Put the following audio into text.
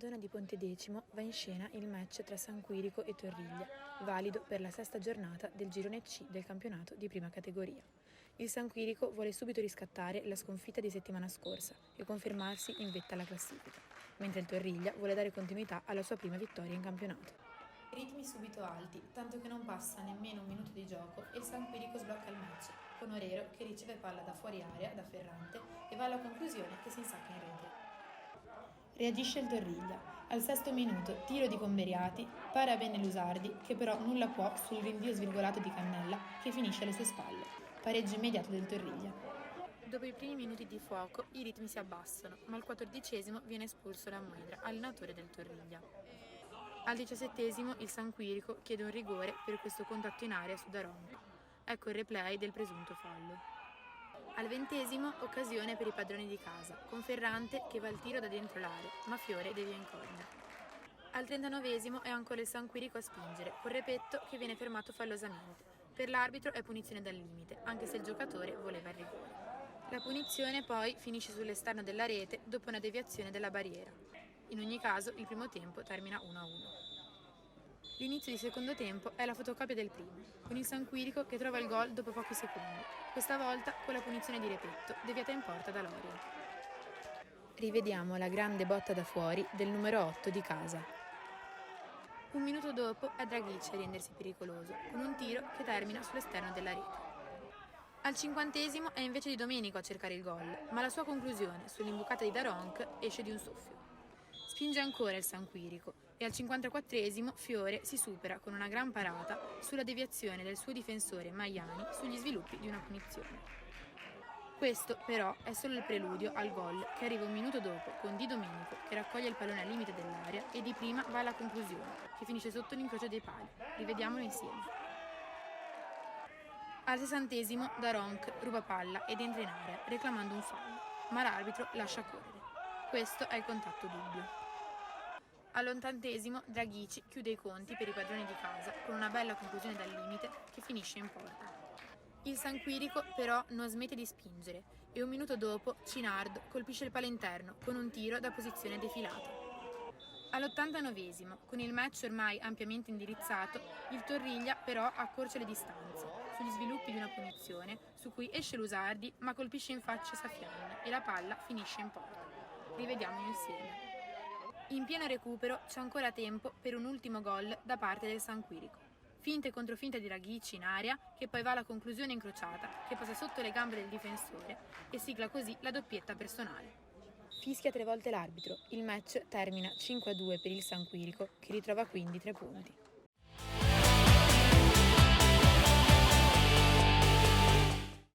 zona di Pontedecimo va in scena il match tra San Quirico e Torriglia, valido per la sesta giornata del girone C del campionato di prima categoria. Il San Quirico vuole subito riscattare la sconfitta di settimana scorsa e confermarsi in vetta alla classifica, mentre il Torriglia vuole dare continuità alla sua prima vittoria in campionato. Ritmi subito alti, tanto che non passa nemmeno un minuto di gioco e il San Quirico sblocca il match, con Orero che riceve palla da fuori area, da Ferrante, e va alla conclusione che si insacca in rete. Reagisce il Torriglia. Al sesto minuto, tiro di Comberiati, para bene Lusardi, che però nulla può sul rinvio svirgolato di Cannella, che finisce alle sue spalle. Pareggio immediato del Torriglia. Dopo i primi minuti di fuoco, i ritmi si abbassano, ma al 14° viene espulso la Muedra, allenatore del Torriglia. Al 17° il San Quirico chiede un rigore per questo contatto in area su Daronco. Ecco il replay del presunto fallo. Al 20° occasione per i padroni di casa, con Ferrante che va al tiro da dentro l'area, ma Fiore devia in corner. Al 39° è ancora il San Quirico a spingere, con Repetto che viene fermato fallosamente. Per l'arbitro è punizione dal limite, anche se il giocatore voleva il rigore. La punizione poi finisce sull'esterno della rete dopo una deviazione della barriera. In ogni caso il primo tempo termina 1-1. L'inizio di secondo tempo è la fotocopia del primo, con il San Quirico che trova il gol dopo pochi secondi, questa volta con la punizione di Repetto, deviata in porta da Lorien. Rivediamo la grande botta da fuori del numero 8 di casa. Un minuto dopo è Draghici a rendersi pericoloso, con un tiro che termina sull'esterno della rete. Al 50° è invece Di Domenico a cercare il gol, ma la sua conclusione sull'imbucata di Daronc esce di un soffio. Spinge ancora il San Quirico e al 54° Fiore si supera con una gran parata sulla deviazione del suo difensore Maiani sugli sviluppi di una punizione. Questo però è solo il preludio al gol che arriva un minuto dopo con Di Domenico che raccoglie il pallone al limite dell'area e di prima va alla conclusione che finisce sotto l'incrocio dei pali. Rivediamolo insieme. Al 60° Daronc ruba palla ed entra in area reclamando un fallo, ma l'arbitro lascia correre. Questo è il contatto dubbio. All'80° Draghici chiude i conti per i padroni di casa con una bella conclusione dal limite che finisce in porta. Il San Quirico però non smette di spingere e un minuto dopo Cinard colpisce il palo interno con un tiro da posizione defilata. All'89°, con il match ormai ampiamente indirizzato, il Torriglia però accorcia le distanze sugli sviluppi di una punizione su cui esce Lusardi ma colpisce in faccia Safian e la palla finisce in porta. Rivediamolo insieme. In pieno recupero c'è ancora tempo per un ultimo gol da parte del San Quirico. Finte e controfinte di Draghici in aria, che poi va alla conclusione incrociata, che passa sotto le gambe del difensore e sigla così la doppietta personale. Fischia 3 volte l'arbitro. Il match termina 5-2 per il San Quirico, che ritrova quindi 3 punti.